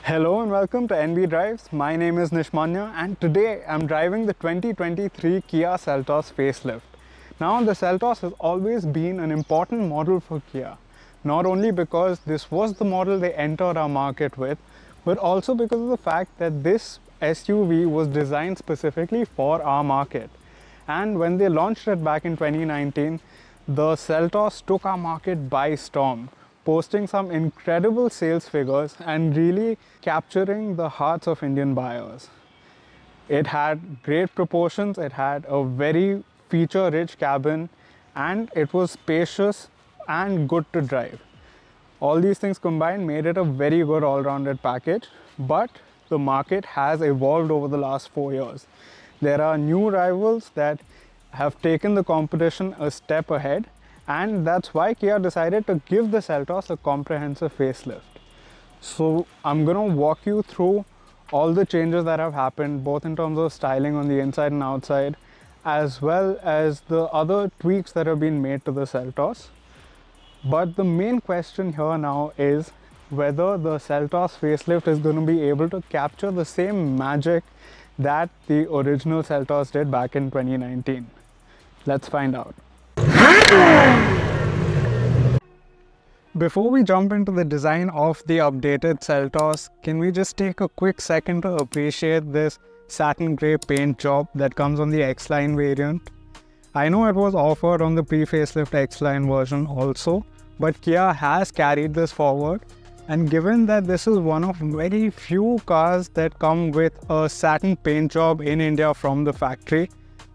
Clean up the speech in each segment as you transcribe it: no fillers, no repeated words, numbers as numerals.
Hello and welcome to NB Drives. My name is Nishmanya and today I'm driving the 2023 Kia Seltos facelift. Now the Seltos has always been an important model for Kia, not only because this was the model they entered our market with, but also because of the fact that this SUV was designed specifically for our market. And when they launched it back in 2019, the Seltos took our market by storm, posting some incredible sales figures and really capturing the hearts of Indian buyers. It had great proportions, it had a very feature-rich cabin, and it was spacious and good to drive. All these things combined made it a very good all-rounded package, but the market has evolved over the last 4 years. There are new rivals that have taken the competition a step ahead, and that's why Kia decided to give the Seltos a comprehensive facelift. So I'm going to walk you through all the changes that have happened, both in terms of styling on the inside and outside, as well as the other tweaks that have been made to the Seltos. But the main question here now is whether the Seltos facelift is going to be able to capture the same magic that the original Seltos did back in 2019. Let's find out. Before we jump into the design of the updated Seltos, can we just take a quick second to appreciate this satin grey paint job that comes on the X-Line variant? I know it was offered on the pre-facelift X-Line version also, but Kia has carried this forward, and given that this is one of very few cars that come with a satin paint job in India from the factory,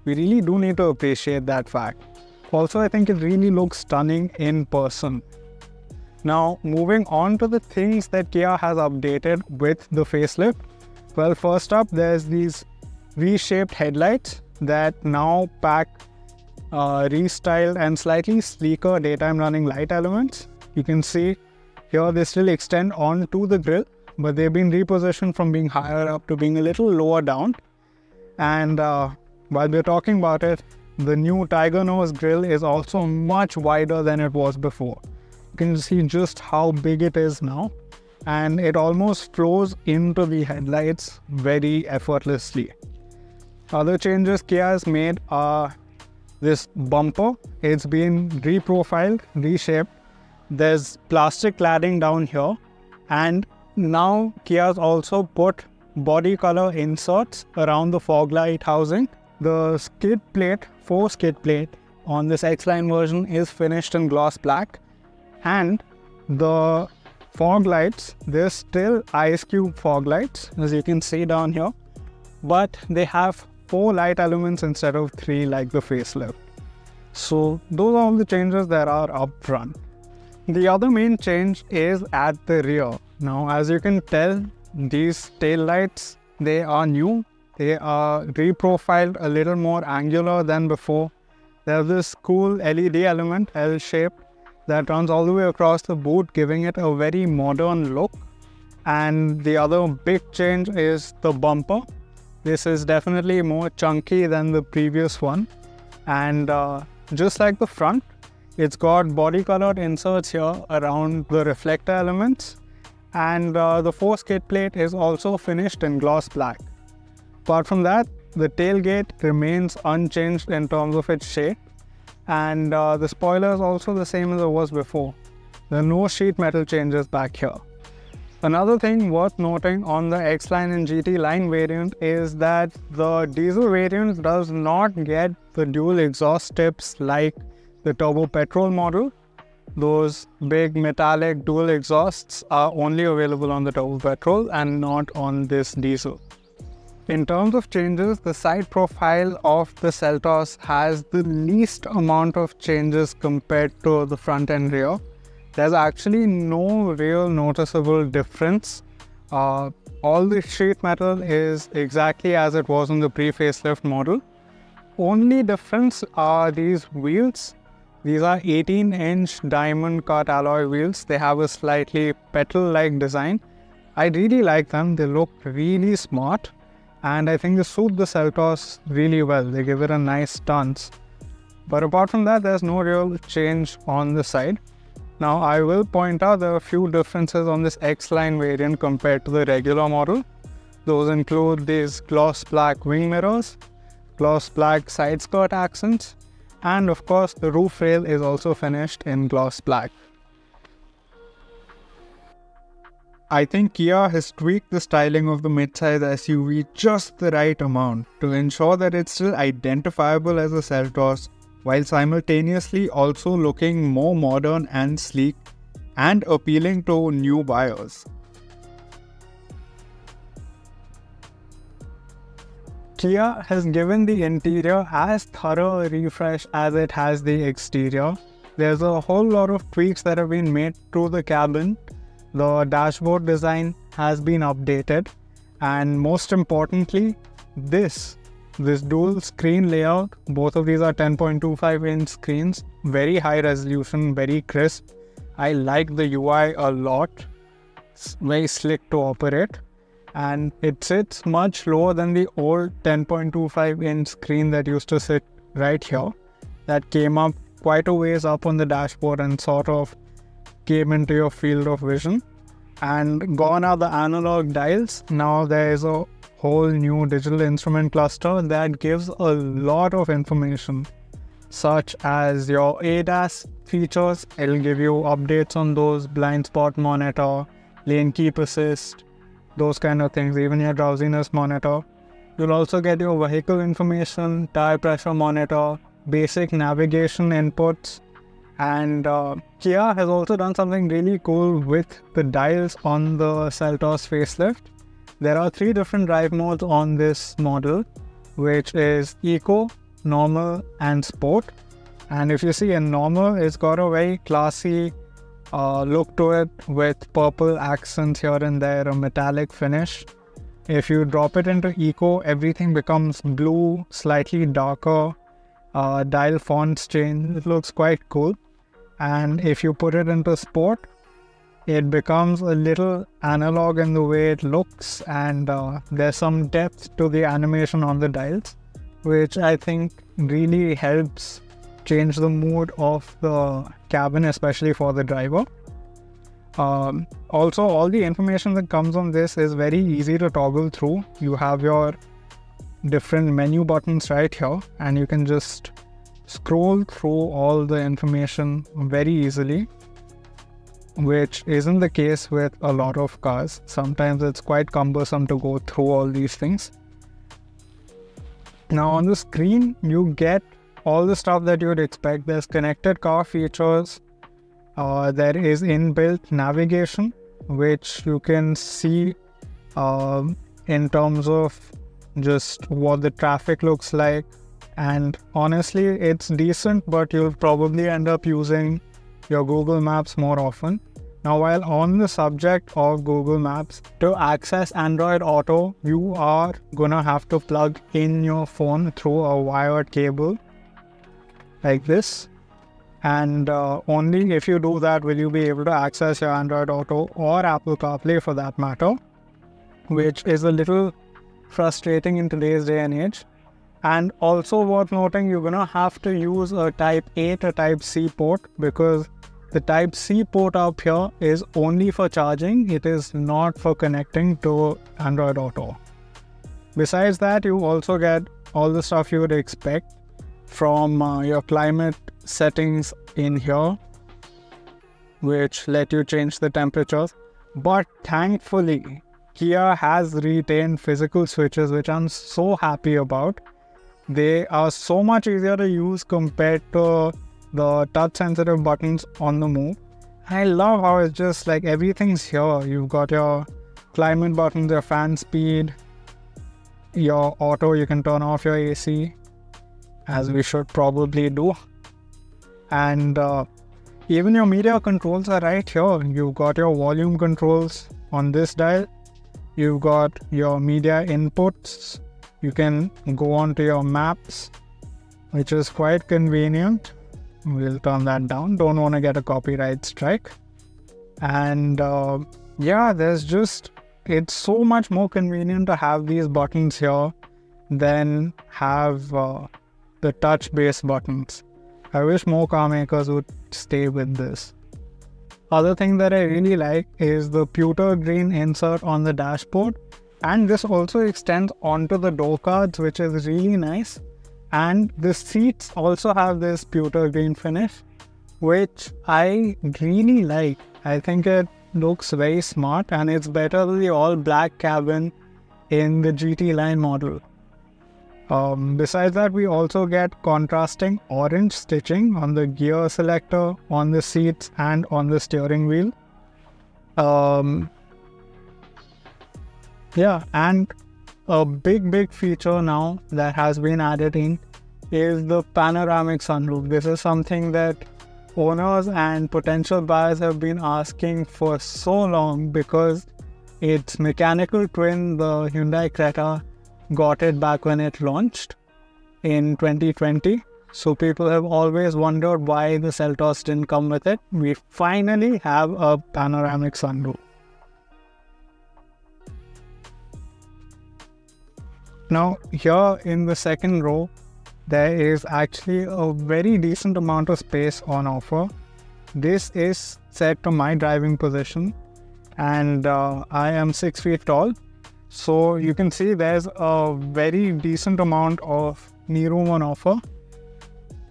we really do need to appreciate that fact. Also, I think it really looks stunning in person. Now, moving on to the things that Kia has updated with the facelift. Well, first up, there's these reshaped headlights that now pack restyled and slightly sleeker daytime running light elements. You can see here they still extend onto the grille, but they've been repositioned from being higher up to being a little lower down. And while we're talking about it, the new Tiger Nose grille is also much wider than it was before. You can see just how big it is now, and it almost flows into the headlights very effortlessly. Other changes Kia has made are this bumper. It's been reprofiled, reshaped. There's plastic cladding down here, and now Kia's also put body color inserts around the fog light housing. The skid plate, skid plate on this X-Line version is finished in gloss black, and the fog lights, they're still ice cube fog lights, as you can see down here, but they have 4 light elements instead of 3 like the facelift. So those are all the changes that are up front. The other main change is at the rear. Now, as you can tell, these tail lights, they are new. They are reprofiled a little more angular than before. There's this cool LED element, L-shaped, that runs all the way across the boot, giving it a very modern look. And the other big change is the bumper. This is definitely more chunky than the previous one. And just like the front, it's got body colored inserts here around the reflector elements. And the skid plate is also finished in gloss black. Apart from that, the tailgate remains unchanged in terms of its shape, and the spoiler is also the same as it was before. There are no sheet metal changes back here. Another thing worth noting on the X-Line and GT line variant is that the diesel variant does not get the dual exhaust tips like the turbo petrol model. Those big metallic dual exhausts are only available on the turbo petrol and not on this diesel. In terms of changes, the side profile of the Seltos has the least amount of changes compared to the front and rear. There's actually no real noticeable difference. All the sheet metal is exactly as it was on the pre-facelift model. Only difference are these wheels. These are 18-inch diamond cut alloy wheels. They have a slightly petal-like design. I really like them. They look really smart. And I think they suit the Seltos really well. They give it a nice stance. But apart from that, there's no real change on the side. Now I will point out there are a few differences on this X-Line variant compared to the regular model. Those include these gloss black wing mirrors, gloss black side skirt accents, and of course the roof rail is also finished in gloss black. I think Kia has tweaked the styling of the midsize SUV just the right amount to ensure that it's still identifiable as a Seltos while simultaneously also looking more modern and sleek and appealing to new buyers. Kia has given the interior as thorough a refresh as it has the exterior. There's a whole lot of tweaks that have been made to the cabin. The dashboard design has been updated, and most importantly, this dual screen layout. Both of these are 10.25-inch screens, very high resolution, very crisp. I like the UI a lot. It's very slick to operate, and it sits much lower than the old 10.25-inch screen that used to sit right here. That came up quite a ways up on the dashboard and sort of came into your field of vision. And gone are the analog dials. Now there is a whole new digital instrument cluster that gives a lot of information, such as your ADAS features. It'll give you updates on those, blind spot monitor, lane keep assist, those kind of things, even your drowsiness monitor. You'll also get your vehicle information, tire pressure monitor, basic navigation inputs. And Kia has also done something really cool with the dials on the Seltos facelift. There are 3 different drive modes on this model, which is Eco, Normal and Sport. And if you see in Normal, it's got a very classy look to it with purple accents here and there, a metallic finish. If you drop it into Eco, everything becomes blue, slightly darker, dial fonts change. It looks quite cool. And if you put it into Sport, it becomes a little analog in the way it looks, and there's some depth to the animation on the dials, which I think really helps change the mood of the cabin, especially for the driver. Also, all the information that comes on this is very easy to toggle through. You have your different menu buttons right here, and you can just scroll through all the information very easily, which isn't the case with a lot of cars. Sometimes it's quite cumbersome to go through all these things. Now on the screen, you get all the stuff that you would expect. There's connected car features. There is inbuilt navigation, which you can see in terms of just what the traffic looks like. And honestly, it's decent, but you'll probably end up using your Google Maps more often. Now, while on the subject of Google Maps, to access Android Auto, you are gonna have to plug in your phone through a wired cable like this. And only if you do that will you be able to access your Android Auto or Apple CarPlay for that matter, which is a little frustrating in today's day and age. And also worth noting, you're gonna have to use a Type A to Type C port, because the Type C port up here is only for charging. It is not for connecting to Android Auto. Besides that, you also get all the stuff you would expect from your climate settings in here, which let you change the temperatures. But thankfully, Kia has retained physical switches, which I'm so happy about. They are so much easier to use compared to the touch sensitive buttons on the move. I love how it's just like everything's here. You've got your climate buttons, your fan speed, your auto, you can turn off your AC, as we should probably do. And even your media controls are right here. You've got your volume controls on this dial. You've got your media inputs. You can go on to your maps, which is quite convenient. We'll turn that down. Don't want to get a copyright strike. And yeah, it's so much more convenient to have these buttons here than have the touch-based buttons. I wish more car makers would stay with this. Other thing that I really like is the pewter green insert on the dashboard, and this also extends onto the door cards, which is really nice. And the seats also have this pewter green finish, which I really like. I think it looks very smart, and it's better than the all black cabin in the GT line model. Besides that, we also get contrasting orange stitching on the gear selector, on the seats, and on the steering wheel. Yeah, and a big feature now that has been added in is the panoramic sunroof. This is something that owners and potential buyers have been asking for so long, because its mechanical twin, the Hyundai Creta, got it back when it launched in 2020. So people have always wondered why the Seltos didn't come with it. We finally have a panoramic sunroof. Now here in the second row, there is actually a very decent amount of space on offer. This is set to my driving position, and I am 6 feet tall. So you can see there's a very decent amount of knee room on offer,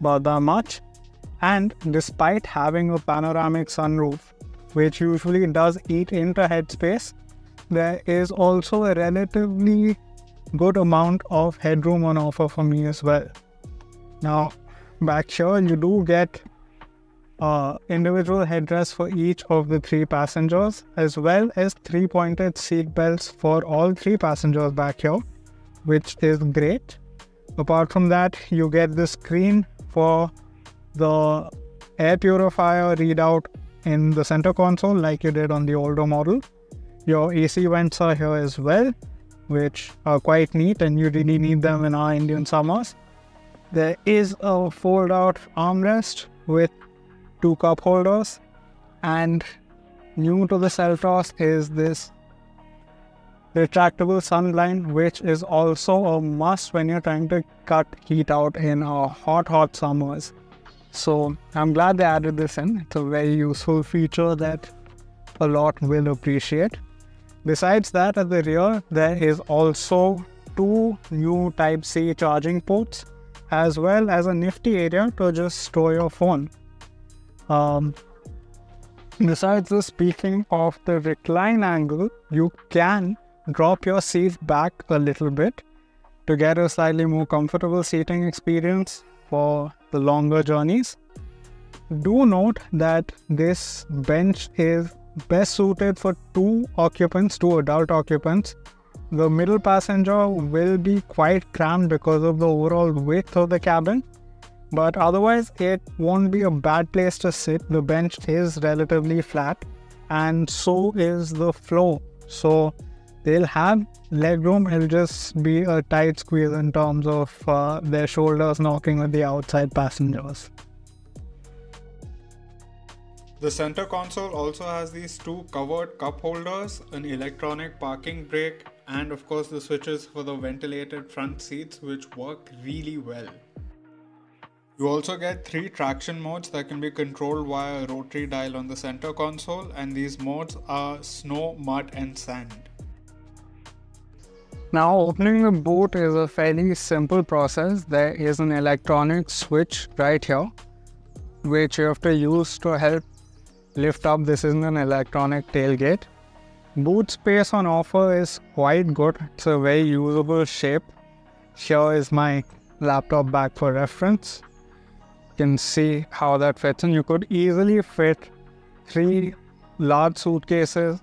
about that much. And despite having a panoramic sunroof, which usually does eat into headspace, there is also a relatively good amount of headroom on offer for me as well. Now back here you do get individual headrests for each of the 3 passengers, as well as 3 pointed seat belts for all 3 passengers back here, which is great. Apart from that, you get the screen for the air purifier readout in the center console like you did on the older model. Your AC vents are here as well, which are quite neat, and you really need them in our Indian summers. There is a fold out armrest with 2 cup holders, and new to the Seltos is this retractable sun blind, which is also a must when you're trying to cut heat out in our hot summers. So I'm glad they added this in. It's a very useful feature that a lot will appreciate. Besides that, at the rear there is also 2 new Type-C charging ports, as well as a nifty area to just store your phone. Besides this, speaking of the recline angle, you can drop your seat back a little bit to get a slightly more comfortable seating experience for the longer journeys. Do note that this bench is best suited for 2 adult occupants. The middle passenger will be quite cramped because of the overall width of the cabin, but otherwise it won't be a bad place to sit. The bench is relatively flat, and so is the floor. So they'll have legroom. It'll just be a tight squeeze in terms of their shoulders knocking with the outside passengers. The center console also has these 2 covered cup holders, an electronic parking brake, and of course the switches for the ventilated front seats, which work really well. You also get 3 traction modes that can be controlled via a rotary dial on the center console, and these modes are snow, mud and sand. Now opening the boot is a fairly simple process. There is an electronic switch right here, which you have to use to help lift up. This isn't an electronic tailgate. Boot space on offer is quite good. It's a very usable shape. Here is my laptop bag for reference. You can see how that fits in. You could easily fit 3 large suitcases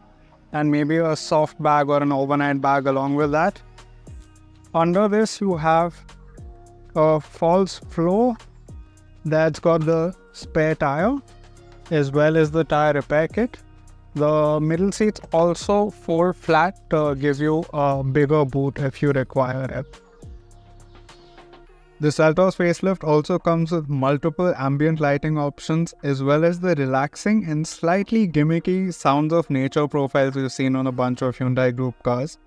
and maybe a soft bag or an overnight bag along with that. Under this you have a false floor that's got the spare tire as well as the tire repair kit. The middle seats also fold flat to give you a bigger boot if you require it. The Seltos facelift also comes with multiple ambient lighting options, as well as the relaxing and slightly gimmicky sounds of nature profiles we've seen on a bunch of Hyundai Group cars.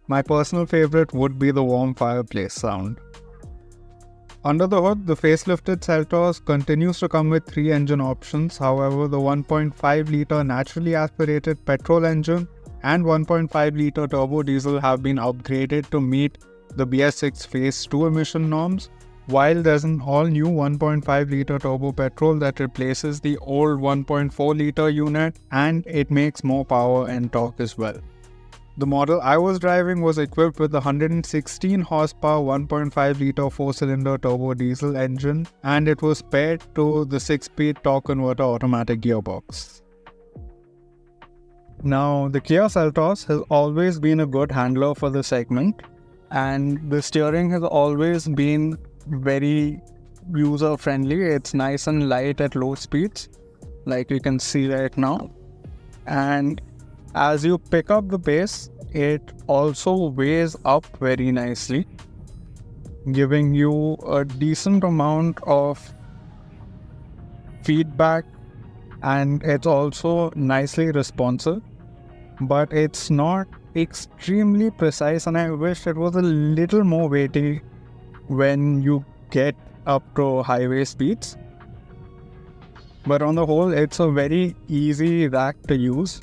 My personal favorite would be the warm fireplace sound. Under the hood, the facelifted Seltos continues to come with 3 engine options. However, the 1.5-litre naturally aspirated petrol engine and 1.5-litre turbo diesel have been upgraded to meet the BS6 Phase 2 emission norms, while there's an all-new 1.5-litre turbo petrol that replaces the old 1.4-litre unit, and it makes more power and torque as well. The model I was driving was equipped with the 116 horsepower 1.5-litre 4-cylinder turbo diesel engine, and it was paired to the 6-speed torque converter automatic gearbox. Now, the Kia Seltos has always been a good handler for the segment, and the steering has always been very user-friendly. It's nice and light at low speeds, like you can see right now. And as you pick up the pace, it also weighs up very nicely, giving you a decent amount of feedback, and it's also nicely responsive, but it's not extremely precise, and I wish it was a little more weighty when you get up to highway speeds. But on the whole, it's a very easy rack to use.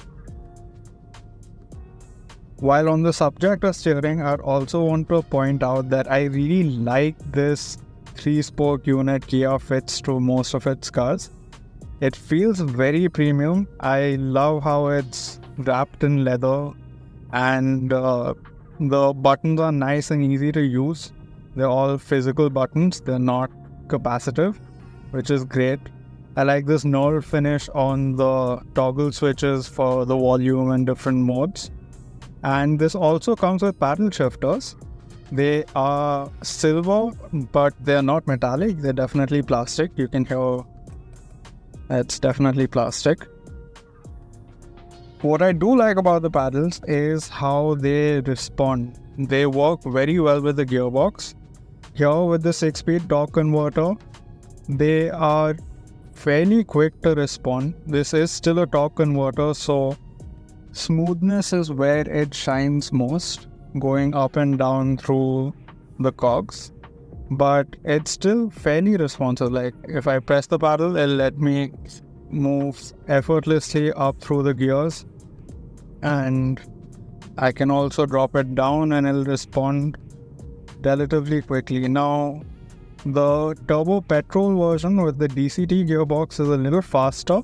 While on the subject of steering, I also want to point out that I really like this 3-spoke unit Kia fits to most of its cars. It feels very premium. I love how it's wrapped in leather, and the buttons are nice and easy to use. They're all physical buttons, they're not capacitive, which is great. I like this nerve finish on the toggle switches for the volume and different modes. And this also comes with paddle shifters. They are silver, but they're not metallic. They're definitely plastic. You can hear it's definitely plastic. What I do like about the paddles is how they respond. They work very well with the gearbox. Here with the 6-speed torque converter, they are fairly quick to respond. This is still a torque converter, so smoothness is where it shines most, going up and down through the cogs. But it's still fairly responsive. Like if I press the paddle, it'll let me move effortlessly up through the gears, and I can also drop it down and it'll respond relatively quickly. Now, the turbo petrol version with the DCT gearbox is a little faster,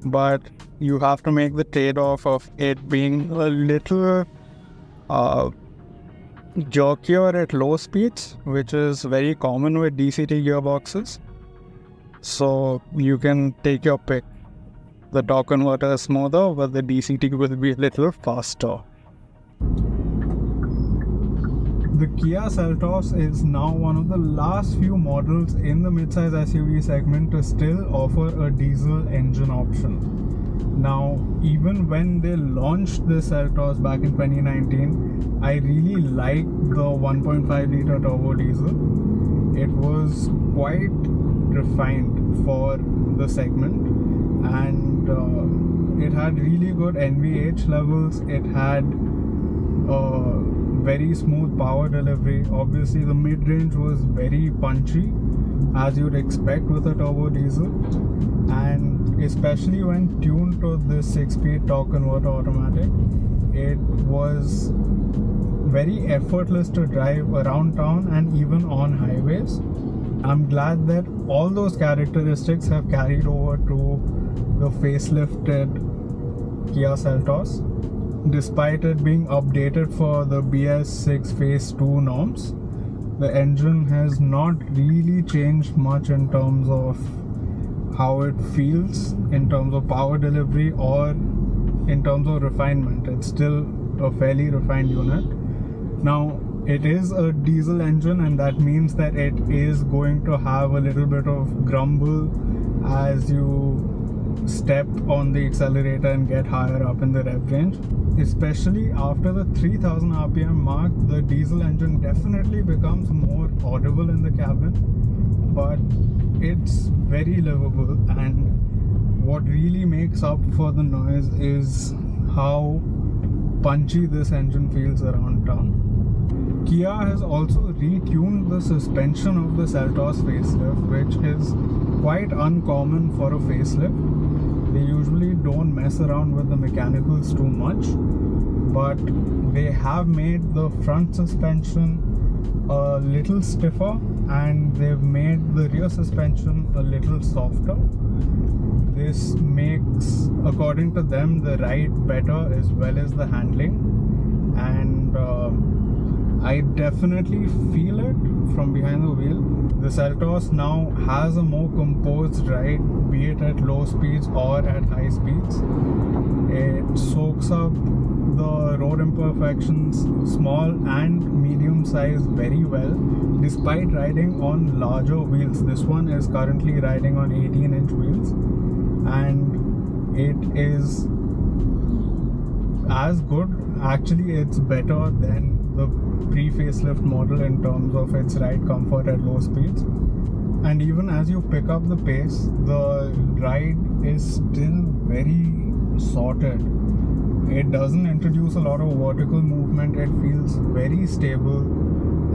but you have to make the trade-off of it being a little jerkier at low speeds, which is very common with DCT gearboxes. So you can take your pick. The torque converter is smoother, but the DCT will be a little faster. The Kia Seltos is now one of the last few models in the midsize SUV segment to still offer a diesel engine option. Now, even when they launched the Seltos back in 2019, I really liked the 1.5-litre turbo diesel. It was quite refined for the segment, and it had really good NVH levels. It had very smooth power delivery. Obviously, the mid-range was very punchy, as you'd expect with a turbo diesel, and especially when tuned to this 6-speed torque converter automatic, it was very effortless to drive around town and even on highways. I'm glad that all those characteristics have carried over to the facelifted Kia Seltos. Despite it being updated for the BS6 Phase 2 norms, the engine has not really changed much in terms of how it feels, in terms of power delivery, or in terms of refinement. It's still a fairly refined unit. Now, it is a diesel engine, and that means that it is going to have a little bit of grumble as you step on the accelerator and get higher up in the rev range. Especially after the 3000 RPM mark, the diesel engine definitely becomes more audible in the cabin, but it's very livable, and what really makes up for the noise is how punchy this engine feels around town. Kia has also retuned the suspension of the Seltos facelift, which is quite uncommon for a facelift. They usually don't mess around with the mechanicals too much, but they have made the front suspension a little stiffer and they've made the rear suspension a little softer. This makes, according to them, the ride better as well as the handling, and I definitely feel it from behind the wheel. The Seltos now has a more composed ride, be it at low speeds or at high speeds. It soaks up the road imperfections, small and medium size, very well, despite riding on larger wheels. This one is currently riding on 18-inch wheels, and it is as good. Actually, it's better than the pre-facelift model in terms of its ride comfort at low speeds. And even as you pick up the pace, the ride is still very sorted. It doesn't introduce a lot of vertical movement. It feels very stable,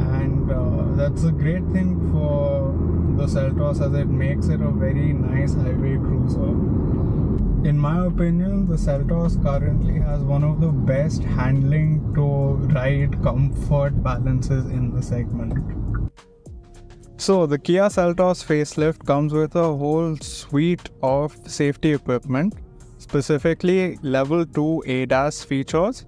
and that's a great thing for the Seltos, as it makes it a very nice highway cruiser. In my opinion, the Seltos currently has one of the best handling to ride comfort balances in the segment. So the Kia Seltos facelift comes with a whole suite of safety equipment, specifically level 2 ADAS features,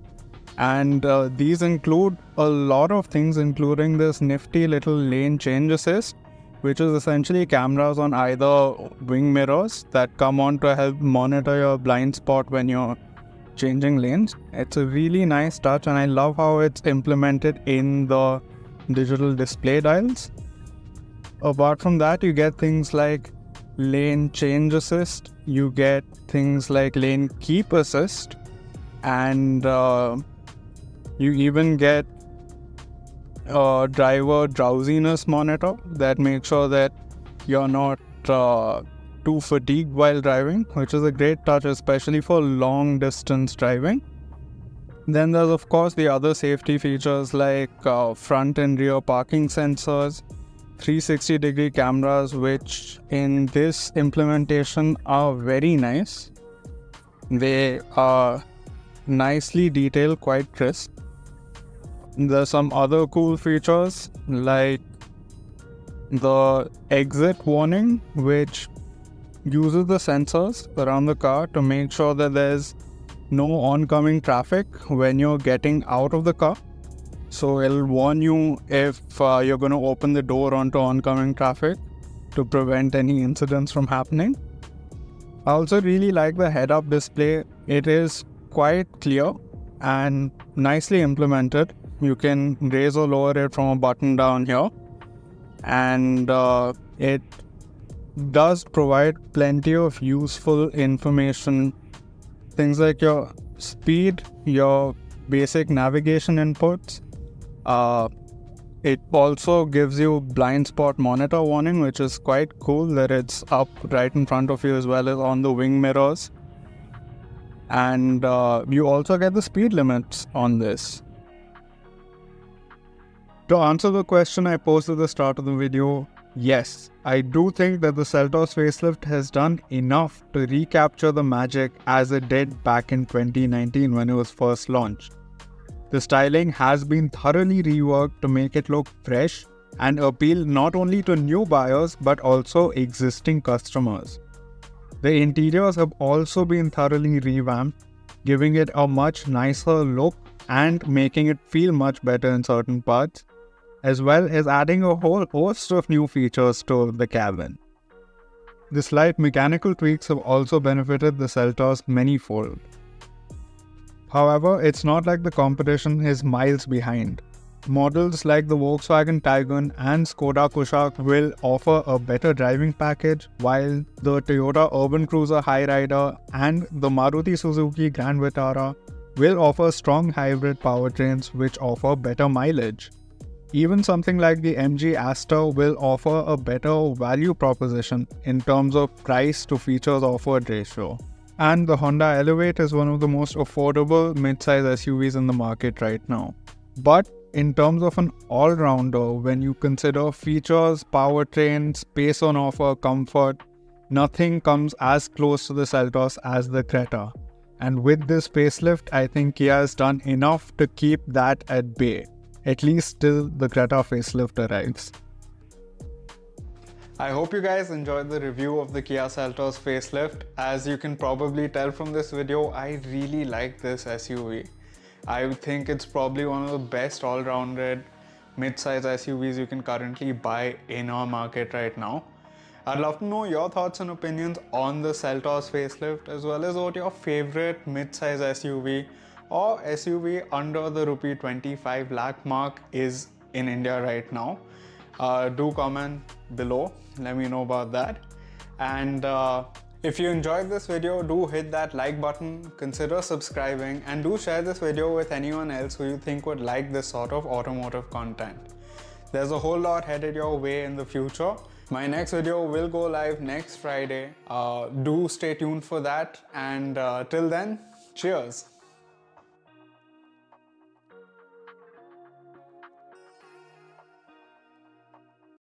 and these include a lot of things, including this nifty little lane change assist, which is essentially cameras on either wing mirrors that come on to help monitor your blind spot when you're changing lanes. It's a really nice touch, and I love how it's implemented in the digital display dials. Apart from that, you get things like lane change assist, you get things like lane keep assist, and you even get a driver drowsiness monitor that makes sure that you're not too fatigued while driving, which is a great touch, especially for long distance driving. Then there's of course the other safety features like front and rear parking sensors, 360-degree cameras, which in this implementation are very nice. They are nicely detailed, quite crisp. There's some other cool features like the exit warning, which uses the sensors around the car to make sure that there's no oncoming traffic when you're getting out of the car. So it'll warn you if you're going to open the door onto oncoming traffic to prevent any incidents from happening. I also really like the head-up display. It is quite clear and nicely implemented. You can raise or lower it from a button down here, and it does provide plenty of useful information. Things like your speed, your basic navigation inputs. It also gives you blind spot monitor warning, which is quite cool that it's up right in front of you as well as on the wing mirrors. And you also get the speed limits on this. To answer the question I posed at the start of the video, yes, I do think that the Seltos facelift has done enough to recapture the magic as it did back in 2019 when it was first launched. The styling has been thoroughly reworked to make it look fresh and appeal not only to new buyers but also existing customers. The interiors have also been thoroughly revamped, giving it a much nicer look and making it feel much better in certain parts, as well as adding a whole host of new features to the cabin. The slight mechanical tweaks have also benefited the Seltos manyfold. However, it's not like the competition is miles behind. Models like the Volkswagen Taycan and Skoda Kushaq will offer a better driving package, while the Toyota Urban Cruiser Hyryder and the Maruti Suzuki Grand Vitara will offer strong hybrid powertrains which offer better mileage. Even something like the MG Aster will offer a better value proposition in terms of price to features offered ratio. And the Honda Elevate is one of the most affordable mid-size SUVs in the market right now. But in terms of an all-rounder, when you consider features, powertrain, space on offer, comfort, nothing comes as close to the Seltos as the Creta. And with this facelift, I think Kia has done enough to keep that at bay, at least till the Creta facelift arrives. I hope you guys enjoyed the review of the Kia Seltos facelift. As you can probably tell from this video, I really like this SUV. I think it's probably one of the best all-rounded mid-size SUVs you can currently buy in our market right now. I'd love to know your thoughts and opinions on the Seltos facelift, as well as what your favorite mid-size SUV or SUV under the rupee 25 lakh mark is in India right now. Do comment below, let me know about that. And if you enjoyed this video, do hit that like button, consider subscribing, and do share this video with anyone else who you think would like this sort of automotive content. There's a whole lot headed your way in the future. My next video will go live next Friday. Do stay tuned for that, and till then, cheers!